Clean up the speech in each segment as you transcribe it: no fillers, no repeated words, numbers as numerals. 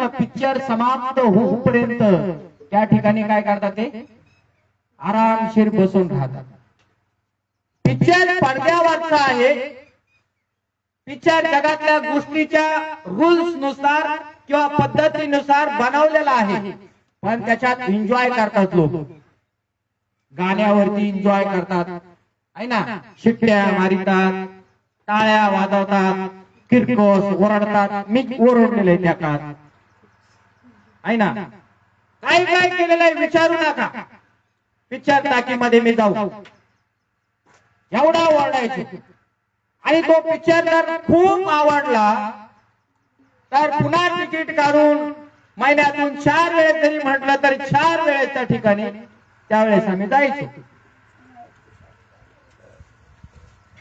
Picture समाप्त होईपर्यंत त्या ठिकाणी काय करतात ते आरामशीर बसून राहतात. पिक्चर पडद्यावरचा आहे. पिक्चर जगातल्या गोष्टीच्या रूल्स नुसार किंवा पद्धतीनुसार बनवलेला आहे, पण त्याच्यात एन्जॉय करतात लोक. गाण्यावरती एन्जॉय करतात आहे ना, शिट्ट्या मारितात, टाळ्या वाजवतात, किरकोस ओरडतात. मी ओरडलेले त्या काळात आहे ना. काय काय केलेलं आहे विचारू नका. पिक्चर टाकीमध्ये मी जाऊ एवढा ओरडायचो. आणि तो पिक्चर जर खूप आवडला तर पुन्हा तिकीट काढून महिन्यातून 4 वेळेस जरी म्हटलं तरी 4 वेळेस त्या ठिकाणी त्यावेळेस आम्ही जायचो.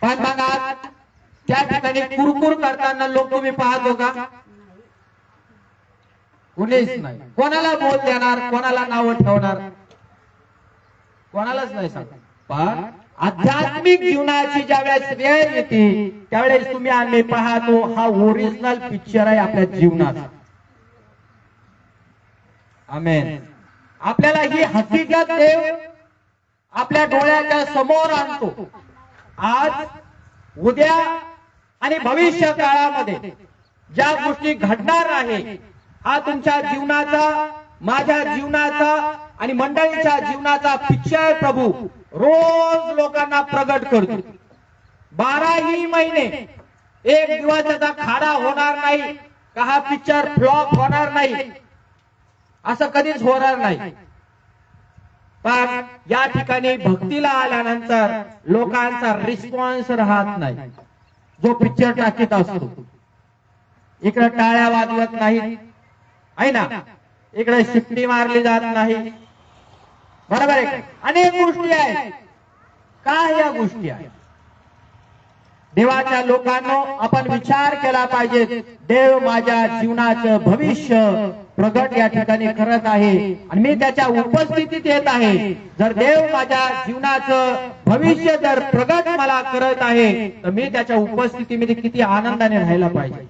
पण मग आज त्या ठिकाणी कुरकुर करताना लोक तुम्ही पाहतो का? कुणीच नाही. कोणाला बोल देणार, कोणाला नाव ठेवणार, कोणालाच नाही सांगत. पण आध्यात्मिक जीवनाची ज्यावेळेस वेळ येते त्यावेळेस तुम्ही आम्ही पाहतो हा ओरिजिनल पिक्चर आहे आपल्या जीवनाचा. आमेन. आपल्याला ही हकीकत देव आपल्या डोळ्याच्या समोर आणतो. आज उद्या आणि भविष्य काळामध्ये ज्या गोष्टी घडणार आहे हा तुमच्या जीवनाचा, माझ्या जीवनाचा आणि मंडळीच्या जीवनाचा पिक्चर प्रभू रोज लोकांना प्रगट करतो. 12ही महिने एक दिवसाचा खाडा होणार नाही का हा पिक्चर फ्लॉप होणार नाही, असं कधीच होणार नाही. पण या ठिकाणी भक्तीला आल्यानंतर लोकांचा रिस्पॉन्स राहत नाही. जो पिक्चर टाकीत असतो इकडे टाळ्या वाजवत नाही आहे ना, इकडे शिट्टी मारली जात नाही, बरोबर आहे. अनेक गोष्टी आहेत. काय या गोष्टी आहेत? देवाच्या लोकांनो आपण विचार केला पाहिजे. देव माझ्या जीवनाचं भविष्य प्रगट या ठिकाणी करत आहे आणि मी त्याच्या उपस्थितीत येत आहे. जर देव माझ्या जीवनाचं भविष्य जर प्रगट मला करत आहे तर मी त्याच्या उपस्थितीमध्ये किती आनंदाने राहायला पाहिजे.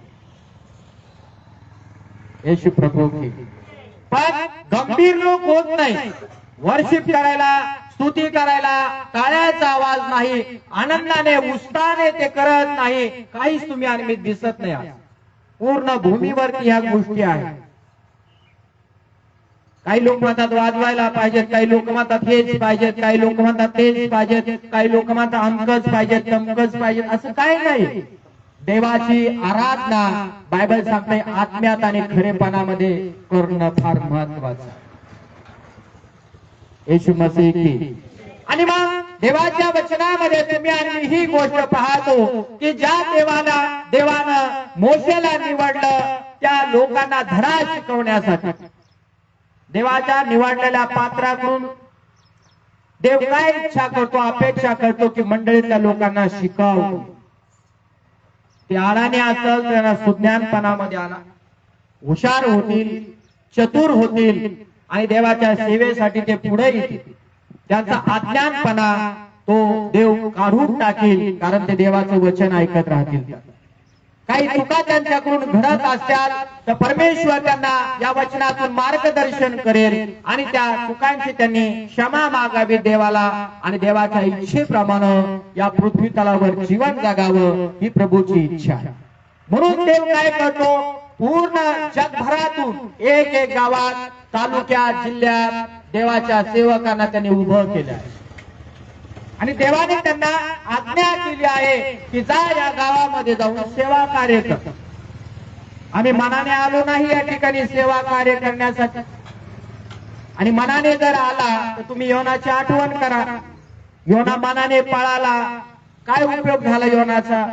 येशू प्रभू की. पण गंभीर लोक होत नाही. वर्शिप करायला, स्तुती करायला टाळ्याचा आवाज नाही, आनंदाने उत्साहाने ते करत नाही. काहीच तुम्ही आणि मी दिसत नाही. आज पूर्ण भूमीवरती ह्या गोष्टी आहेत. काही लोक म्हणतात वाजवायला पाहिजेत, काही लोक म्हणतात हेच पाहिजेत, काही लोक म्हणतात तेच पाहिजेत, काही लोक म्हणतात अमकच पाहिजेत, तमकच पाहिजेत. असं काय नाही. देवाची आराधना बायबल सांगते आत्म्यात आणि खरेपणामध्ये करणं फार महत्वाचं. येशू मसीह की. आणि मग देवाच्या वचनामध्ये तुम्ही आणि ही गोष्ट पाहतो की ज्या देवानं मोशेला निवडलं त्या लोकांना धडा शिकवण्यासाठी, देवाच्या निवडलेल्या पात्राकडून देव काय इच्छा करतो, अपेक्षा करतो की मंडळीतल्या लोकांना शिकावं. ते अडाणी असेल त्यांना सुज्ञानपणामध्ये आणा, हुशार होतील, चतुर होतील आणि देवाच्या सेवेसाठी ते पुढे येतील. त्यांचा अज्ञानपणा तो देव काढून टाकेल, कारण ते देवाचं वचन ऐकत राहतील. काही चुका त्यांच्याकडून घडत असतात तर परमेश्वर त्यांना या वचनातून मार्गदर्शन करेल आणि त्या चुकांची त्यांनी क्षमा मागावी देवाला आणि देवाच्या इच्छेप्रमाणे या पृथ्वी तलावर जीवन जगावं ही प्रभूची इच्छा आहे. म्हणून देव काय करतो, पूर्ण जगभरातून एक एक गावात, तालुक्यात, जिल्ह्यात देवाच्या सेवकांना त्यांनी उभं केलं आहे. आणि देवाने त्यांना आज्ञा केली आहे की जा या गावामध्ये जाऊन सेवा कार्य कर. आम्ही मनाने आलो नाही या ठिकाणी सेवा कार्य करण्यासाठी. आणि मनाने जर आला तर तुम्ही योनाची आठवण करा. योना मनाने पळाला, काय उपयोग झाला योनाचा?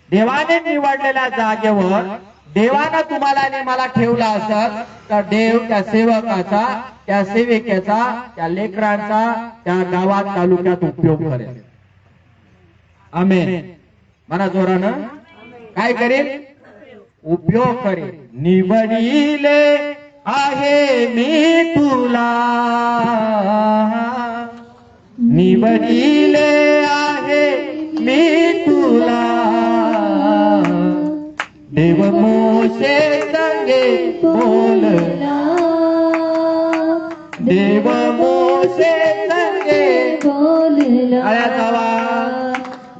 देवाने निवडलेल्या जागेवर देवानं तुम्हाला आणि मला ठेवला असत तर देव त्या सेवकाचा, त्या सेविकेचा, त्या लेकरांचा त्या गावात तालुक्यात उपयोग करेल. आमेन. म्हणा जोरानं. काय करेल? उपयोग करेल. निवडिले आहे मी तुला, निवडिले आहे मी तुला, देव मोशे संगे बोलला, देव मोशे संगे बोलला,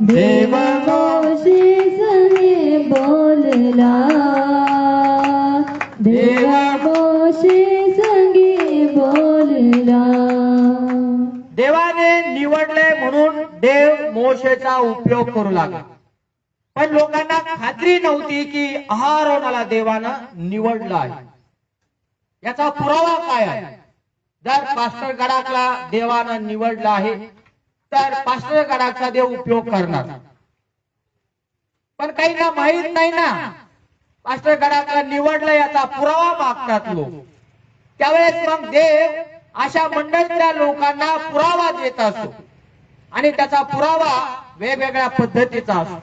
देव मोशे संगे बोलला, देव मोशे संगे बोलला. देवाने निवडले म्हणून देव मोशेचा उपयोग करू लागला. पण लोकांना खात्री नव्हती की अहारोनाला देवानं निवडलं आहे. याचा पुरावा काय आहे? जर पास्टर गडाकला देवानं निवडलं आहे तर पास्टर गडाचा देव उपयोग करणार. पण काहींना माहित नाही ना पास्टर गडाकला निवडलं याचा पुरावा मागतात लोक. त्यावेळेस मग देव अशा मंडळीच्या लोकांना पुरावा देत असतो आणि त्याचा पुरावा वेगवेगळ्या पद्धतीचा असतो.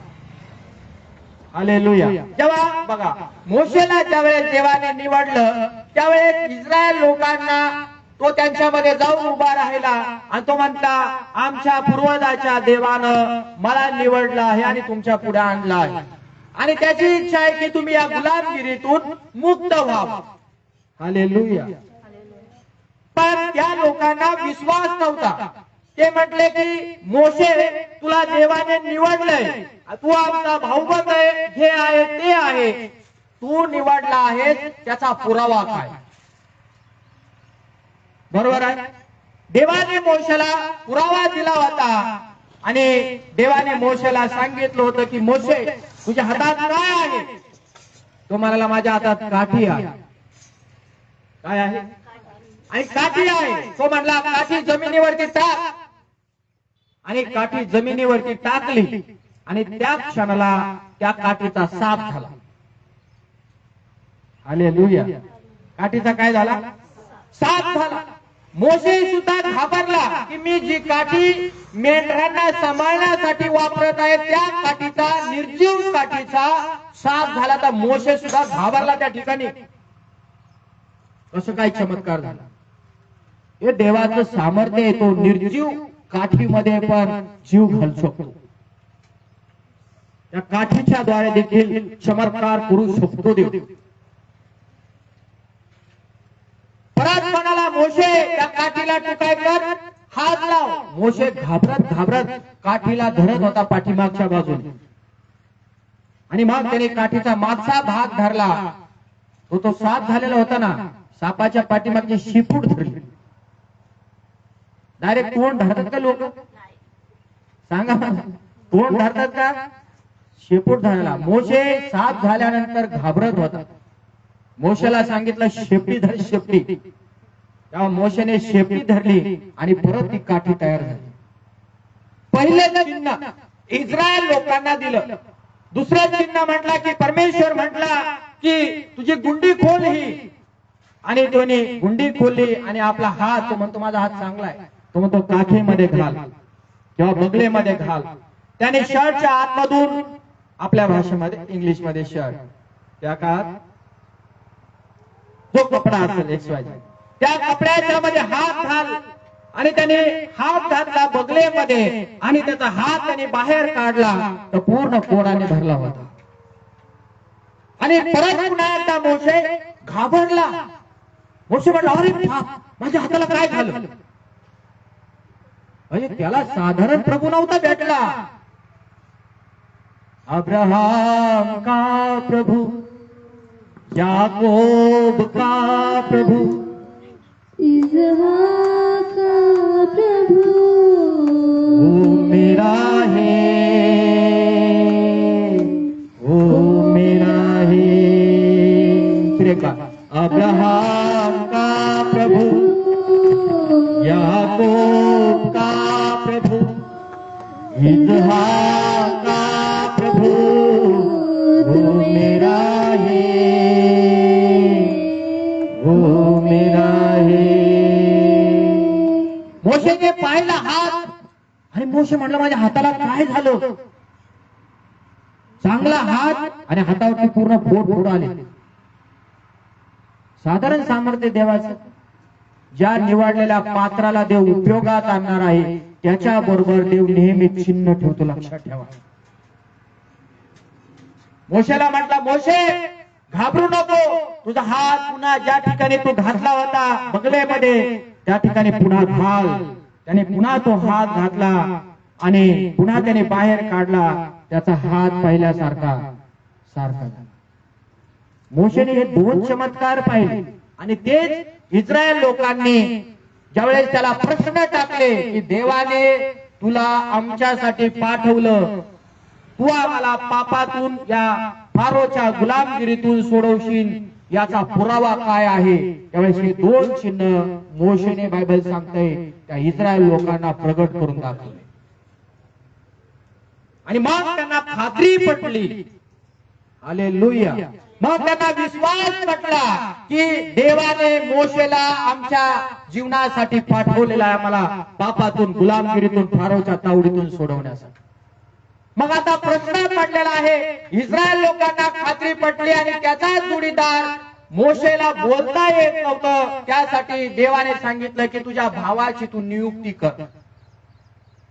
हालेलुया. जेव्हा बघा मोशेला ज्यावेळेस देवाने निवडलं त्यावेळेस इस्रायल लोकांना तो त्यांच्यामध्ये जाऊन उभा राहिला आणि तो म्हणला आमच्या पूर्वजाच्या देवानं मला निवडलं आहे आणि तुमच्या पुढे आणलं आहे आणि त्याची इच्छा आहे की तुम्ही या गुलामगिरीतून मुक्त व्हावं. हालेलुया. पण त्या लोकांना विश्वास नव्हता. ते म्हटले की मोशे तुला देवाने निवडलंय, तू आमचा भाऊबंद आहे, हे आहे ते आहे, तू निवडला आहेस त्याचा पुरावा काय? बरोबर आहे. देवाने मोशेला पुरावा दिला होता आणि देवाने मोशेला सांगितलं होतं की मोशे तुझ्या हातात काय आहे? तो म्हणाला माझ्या हातात काठी आहे. काय आहे? आणि काठी आहे. तो म्हणला काठी जमिनीवरती टाक आणि काठी जमिनीवरती टाकली आणि त्या क्षणाला त्या काठीचा साप झाला. हालेलुया. काठीचा काय झाला? साप झाला. मोशे सुद्धा घाबरला की मी जी काठी मेंढरांना सांभाळण्यासाठी वापरत आहे त्या काठीचा निर्जीव काठीचा साप झाला. तर मोशे सुद्धा घाबरला त्या ठिकाणी. कसं काय चमत्कार झाला? हे देवाचं सामर्थ्य आहे. तो निर्जीव काठीमध्ये पण जीव घालू शकतो. त्या काठीच्या द्वारे देखील चमत्कार करू शकतो देव. परत म्हणाला मोशे त्या काठीला टुकाय कर, हात लाव. मोशे घाबरत घाबरत काठीला धरत होता पाठीमागच्या बाजूने आणि मग त्याने काठीचा मागचा भाग धरला. तो साप झालेला होता ना, सापाच्या पाठीमागचे शिपूट धरले. डायरेक्ट कोण धरतात का लोक? सांगा कोण धरतात का? शेपूट धरला. मोशे साप झाल्यानंतर घाबरत होता. मोशेला सांगितलं शेपटी धर, शेपटी. तेव्हा मोशेने शेपटी धरली आणि परत ती काठी तयार झाली. पहिलं चिन्ह इस्रायल लोकांना दिलं. दुसरं चिन्ह म्हटला की परमेश्वर म्हटला की तुझी गुंडी खोल ही, आणि त्याने गुंडी खोलली आणि आपला हात, तो म्हणतो माझा हात चांगला आहे, तो म्हणतो काखेमध्ये घाल किंवा बगलेमध्ये घाल. त्याने शर्टच्या आतमधून, आपल्या भाषेमध्ये इंग्लिशमध्ये शर्ट, त्या काळात जो कपडा असेल XY त्या कपड्याच्या मध्ये हात घाल आणि त्याने हात घातला बगलेमध्ये आणि त्याचा हात त्याने बाहेर काढला तर पूर्ण कोडाने भरला होता. आणि परत पुन्हा एकदा मोशे घाबरला. मोशे म्हटला अरे बाप, माझ्या हाताला काय झालं? म्हणजे त्याला साधारण प्रभू नव्हता भेटला. अब्राहम का प्रभू, याकोब का प्रभू, इसहाक का प्रभु, वो मेरा है, वो मेरा है. फिर एक बार, अब्राहम का प्रभु, याकोब का प्रभु, इसहाक का प्रभु, वो मेरा है, वो मेरा है. मोशेने पाहिला हात आणि मोशे म्हटलं माझ्या हाताला काय झालं? चांगला हात आणि हातावरती पूर्ण फोड आले. साधारण सामर्थ्य देवाचं. ज्या निवडलेल्या पात्राला देव उपयोगात आणणार आहे त्याच्या बरोबर देव नेहमी चिन्ह ठेवतो, लक्षात ठेवा. मोशेला म्हटला मोशे घाबरू नको, तुझा हात पुन्हा ज्या ठिकाणी तू घातला होता बगलेमध्ये त्या ठिकाणी पुन्हा घाल. त्याने पुन्हा तो हात घातला आणि पुन्हा त्याने बाहेर काढला. त्याचा हात पहिल्यासारखा सारखा झाला. मोशेने हे 2 चमत्कार पाहिले आणि तेच इस्रायल लोकांनी ज्यावेळेस त्याला प्रश्न टाकले की देवाने तुला आमच्यासाठी पाठवलं, तू आम्हाला पापातून या फारोच्या गुलामगिरीतून सोडवशील, याचा पुरावा काय आहे? त्यावेळेस हे 2 चिन्ह मोशेने बायबल सांगतंय त्या इस्रायल लोकांना प्रगट करून दाखवले आणि मग त्यांना खात्री पटली. हालेलुया. मग त्यांना विश्वास पटला की देवाने मोशेला आमच्या जीवनासाठी पाठवलेला आहे, आम्हाला पापातून गुलामगिरीतून फारोच्या तावडीतून सोडवण्यासाठी. मग आता प्रश्न पडलेला आहे. इस्रायल लोकांना खात्री पटली आणि त्याचा जोडीदार मोशेला बोलता येत नव्हतं. त्यासाठी देवाने सांगितलं की तुझ्या भावाची तू नियुक्ती कर,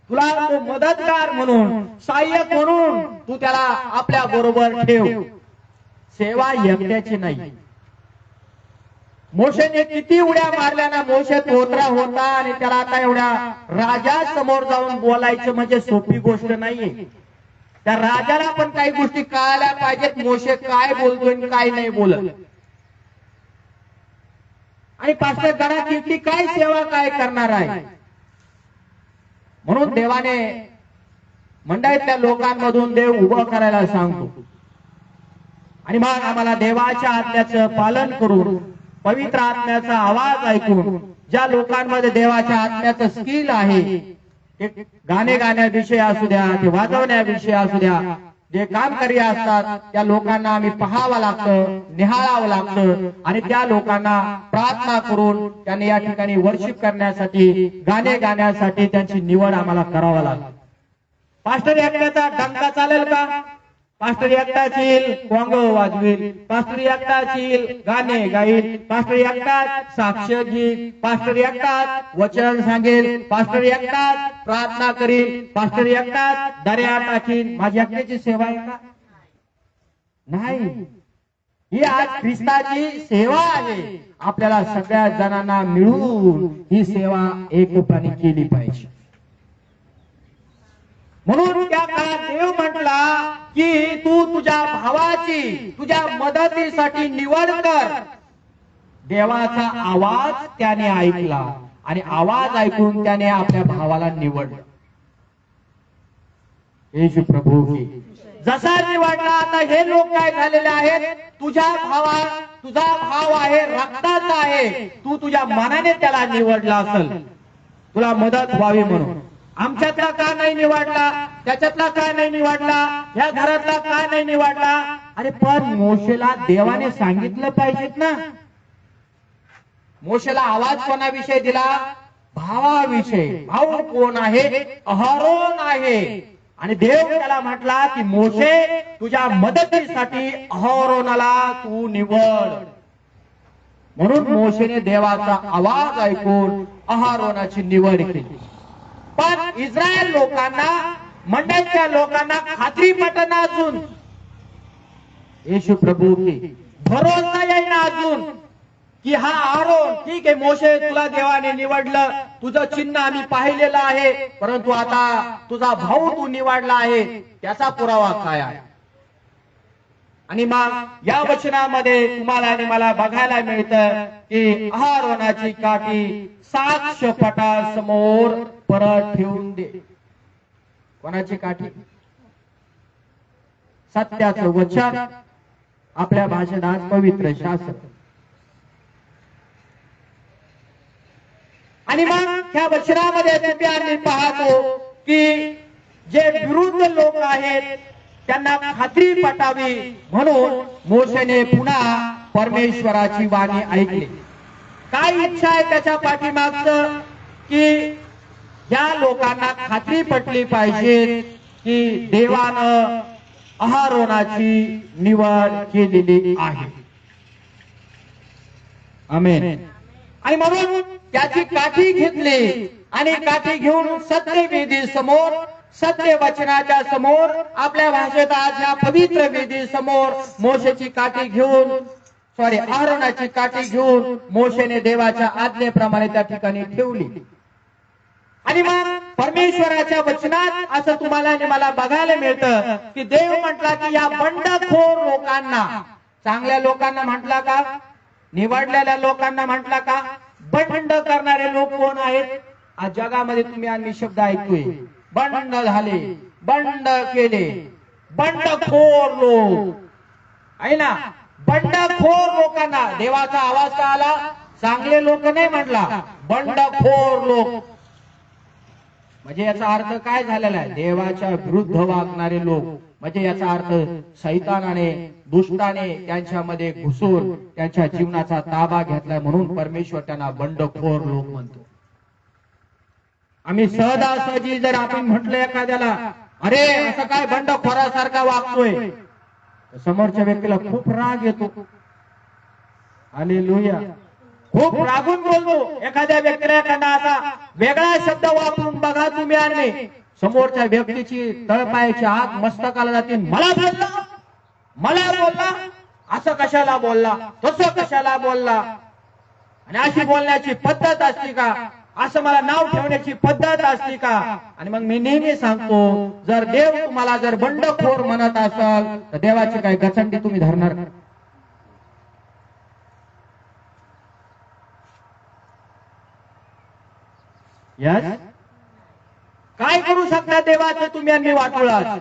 तुला तो मदतगार म्हणून, सहाय्यक म्हणून तू त्याला आपल्या बरोबर ठेव. सेवा एकट्याची नाही. मोशेने किती उड्या मारल्या ना, मोशे तोत्रा होता आणि त्याला आता एवढ्या राजा समोर जाऊन बोलायचं म्हणजे सोपी गोष्ट नाहीये. त्या राजाला पण काही गोष्टी कळायला पाहिजेत, मोशे काय बोलतोय आणि काय नाही बोलत. आणि पास्टर घरात किती काय सेवा काय करणार आहे. म्हणून देवाने मंडळीतल्या लोकांमधून देव उभं करायला सांगतो आणि मग आम्हाला देवाच्या आज्ञेचं पालन करून, पवित्र आत्म्याचा आवाज ऐकून, ज्या लोकांमध्ये देवाच्या आत्म्याचं स्किल आहे, ते गाणे गाण्याविषयी असू द्या, ते वाजवण्याविषयी असू द्या, जे कामकरी असतात त्या लोकांना आम्ही पाहावं लागतं, निहाळावं लागतं आणि त्या लोकांना प्रार्थना करून त्यांनी या ठिकाणी वर्शिप करण्यासाठी, गाणे गाण्यासाठी त्यांची निवड आम्हाला करावं लागतं. पास्टर एकट्याचा डंका चालेल का? पास्टर एकटाच येईल कोंग वाजवेल, पास्टर एकटाच येईल गाणे गाईल, पास्टर एकटाच साक्ष घेईल, पास्टर एकटाच वचन सांगेल, पास्टर एकटाच प्रार्थना करील, पास्टर एकटाच दर्या टाकील. माझी एकट्याची सेवा आहे का? नाही. ही आज ख्रिस्ताची सेवा आहे. आपल्याला सगळ्या जणांना मिळून ही सेवा एकोप्याने केली पाहिजे. म्हणून त्या काळात देव म्हटला की तू तुझ्या भावाची, तुझ्या मदतीसाठी निवड कर. देवाचा आवाज त्याने ऐकला आणि आवाज ऐकून त्याने आपल्या भावाला निवडलं. येशू प्रभू की जसा निवडला. आता हे लोक काय झालेले आहेत? तुझा भाव आहे, रक्ताचा आहे, तू तुझ्या मनाने त्याला निवडला असेल, तुला मदत व्हावी म्हणून. आमच्यातला का नाही निवडला, त्याच्यातला का नाही निवडला, या घरातला का नाही निवडला? अरे पण मोशेला देवाने सांगितलं पाहिजेत ना. मोशेला आवाज कोणाविषयी दिला? भावाविषयी. भाऊ कोण आहे? अहरोन आहे. आणि देव त्याला म्हटला की मोशे तुझ्या मदतीसाठी अहरोनाला तू निवड. म्हणून मोशेने देवाचा आवाज ऐकून अहरोनाची निवड केली. पण इस्रायल लोकांना, मंडळीच्या लोकांना खात्री पटना अजून. येशू प्रभू की भरोसा येईना अजून की हा आरोन ठीक आहे, मोशे तुला देवाने निवडलं, तुझं चिन्ह आम्ही पाहिलेलं आहे, परंतु आता तुझा भाऊ तू निवडला आहे, त्याचा पुरावा काय आहे? आणि मग या वचनामध्ये तुम्हाला आणि मला बघायला मिळतं की अहरोनाची काठी साक्षपटासमोर परत ठेवून दे. कोणाची काठी? सत्याचं वचन, आपल्या भाषेत आज पवित्र शास्त्र. आणि मग ह्या वचनामध्ये तुम्ही आम्ही पाहतो की जे विरुद्ध लोक आहेत त्यांना खात्री पटावी म्हणून मोशेने पुन्हा परमेश्वराची वाणी ऐकली. काय इच्छा आहे त्याच्या पाठीमागचं? की या लोकांना खात्री पटली पाहिजे की देवानं अहरोनाची निवड केलेली आहे. आमेन. आणि म्हणून त्याची काठी घेतली आणि काठी घेऊन सत्यवेदी समोर सत्य वचनाच्या समोर, आपल्या भाषेत आज ह्या पवित्र वेदी समोर मोशेची काठी घेऊन अहरोनाची काठी घेऊन मोशेने देवाच्या आज्ञेप्रमाणे त्या ठिकाणी ठेवली. आणि मग परमेश्वराच्या वचनात असं तुम्हाला आणि मला बघायला मिळतं की देव म्हटला की या बंडखोर लोकांना, चांगल्या लोकांना म्हटला का, निवडलेल्या लोकांना म्हटला का, बंड करणारे लोक कोण आहेत? आज जगामध्ये तुम्ही आणि शब्द ऐकतोय, बंड झाले, बंड केले, बंडखोर लोक आहे ना. बंडखोर लोकांना देवाचा आवाज का आला? चांगले लोक नाही म्हटला, बंडखोर लोक. म्हणजे याचा अर्थ काय झालेला आहे? देवाच्या विरुद्ध वागणारे लोक. म्हणजे याचा अर्थ सैतानाने, दुष्टाने त्यांच्यामध्ये घुसून त्यांच्या जीवनाचा ताबा घेतलाय, म्हणून परमेश्वर त्यांना बंडखोर लोक म्हणतो. आम्ही सहजासहजी जर आपण म्हटलं एखाद्याला, अरे असं काय बंडखोरासारखा वागतोय, समोरच्या व्यक्तीला खूप राग येतो. हालेलुया. खूप रागून बोलतो. एखाद्या व्यक्तीला एखादा असा वेगळा शब्द वापरून बघा तुम्ही, आणि समोरच्या व्यक्तीची तळपायाची आग मस्तकाला जाते. मला बोलला, असं कशाला बोलला, तसं कशाला बोलला, आणि अशी बोलण्याची पद्धत असते का, असं मला नाव ठेवण्याची पद्धत असते का. आणि मग मी नेहमी सांगतो, जर देव तुम्हाला जर बंडखोर म्हणत असाल तर देवाची काय गचंडी तुम्ही धरणार? यस, काय करू शकता देवाचं तुम्ही आणि वाटोळात?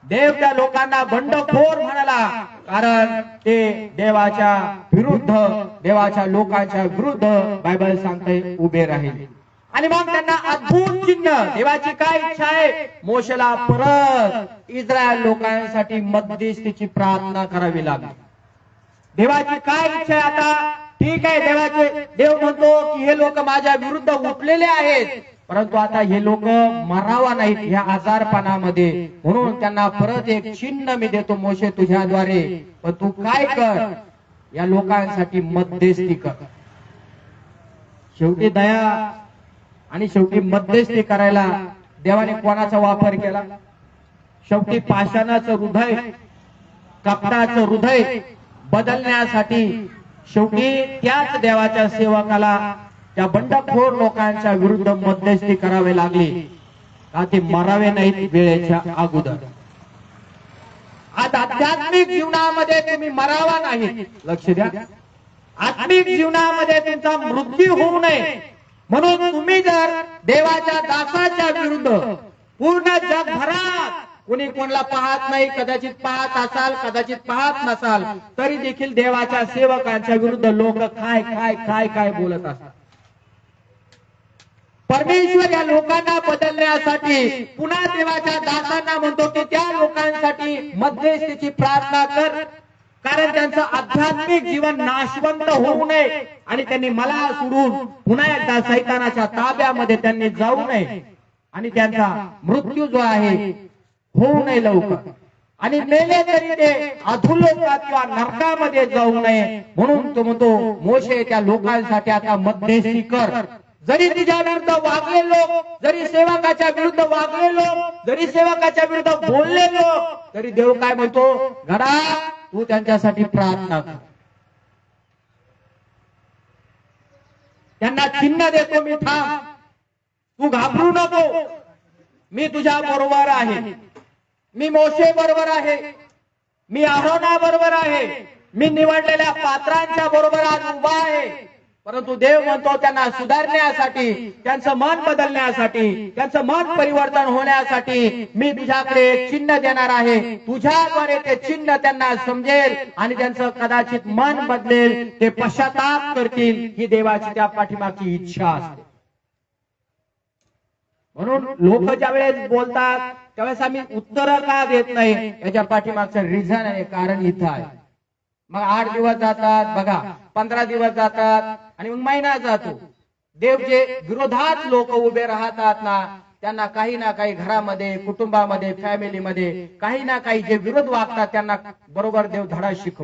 देव त्या लोकांना बंडखोर म्हणाला, कारण ते देवाच्या विरुद्ध, देवाच्या लोकांच्या विरुद्ध बायबल सांगते उभे राहिले. आणि मग त्यांना अद्भुत चिन्ह, देवाची काय इच्छा आहे? मोशेला परत इस्रायल लोकांसाठी मध्यस्थीची प्रार्थना करावी लागली. देवाची काय इच्छा आहे? आता ठीक आहे, देव म्हणतो की हे लोक माझ्या विरुद्ध उठलेले आहेत, परंतु आता हे लोक मरावा नाहीत ह्या आजारपणामध्ये, म्हणून त्यांना परत एक चिन्ह मी देतो मोशे तुझ्याद्वारे. पण तू काय कर? या लोकांसाठी मध्यस्थी कर. शेवटी दया आणि शेवटी मध्यस्थी करायला देवाने कोणाचा वापर केला? शेवटी पाषाणाचं हृदय, कपटाचं हृदय बदलण्यासाठी शेवटी त्याच देवाच्या सेवकाला त्या बंडखोर लोकांच्या विरुद्ध मध्यस्थी करावी लागली, का ते मरावे नाहीत वेळेच्या अगोदर. आज आध्यात्मिक जीवनामध्ये तुम्ही मरावा नाही, लक्ष द्या. आत्मिक जीवनामध्ये तुमचा मृत्यू होऊ नये म्हणून तुम्ही जर देवाच्या दासाच्या विरुद्ध, पूर्ण जगभरात कोणी कोणाला पाहत नाही, कदाचित पाहत असाल, कदाचित पाहत नसाल, तरी देखील देवाच्या सेवकांच्या विरुद्ध लोक काय काय काय काय बोलत असतात. परमेश्वर या लोकांना बदलण्यासाठी पुन्हा देवाच्या दासांना म्हणतो की त्या लोकांसाठी मध्यस्थीची प्रार्थना कर, कारण त्यांचं आध्यात्मिक जीवन नाशवंत होऊ नये आणि त्यांनी मला सोडून पुन्हा एकदा सैतानाच्या ताब्यामध्ये त्यांनी जाऊ नये, आणि त्यांचा मृत्यू जो आहे होऊ नये लवकर, आणि मेले तरी ते अधोलोकात किंवा नरकामध्ये जाऊ नये. म्हणून तो म्हणतो मोशे त्या लोकांसाठी आता मध्यस्थी कर. जरी तुझ्या विरुद्ध वागले लोक, जरी सेवकाच्या विरुद्ध वागले लोक, जरी सेवकाच्या विरुद्ध बोलले लोक, तरी देव काय म्हणतो? घडा, तू त्यांच्यासाठी प्रार्थना कर. त्यांना चिन्ह देतो मी, थांब, तू घाबरू नको, मी तुझ्या बरोबर आहे, मी मोशे बरोबर आहे, मी अहरोना बरोबर आहे, मी निवडलेल्या पात्रांच्या बरोबर आज उभा आहे. परंतु देव म्हणतो त्यांना सुधारण्यासाठी, त्यांचं मन बदलण्यासाठी, त्यांचं मन परिवर्तन होण्यासाठी मी तुझ्याकडे एक चिन्ह देणार आहे. तुझ्याद्वारे ते चिन्ह त्यांना समजेल आणि त्यांचं कदाचित मन बदलेल, ते पश्चाताप करतील. ही देवाची त्या पाठीमागची इच्छा असते. म्हणून लोक ज्या वेळेस बोलतात त्यावेळेस आम्ही उत्तर का देत नाही, याच्या पाठीमागचं रिझन आहे, कारण इथं आहे. मग 8 दिवस जातात बघा, 15 दिवस जातात आणि मग महिना जातो. देव जे विरोधात लोक उभे राहतात ना, त्यांना काही ना काही घरामध्ये, कुटुंबामध्ये, फॅमिलीमध्ये काही ना काही जे विरोध वागतात त्यांना बरोबर देव धडा शिकवतो.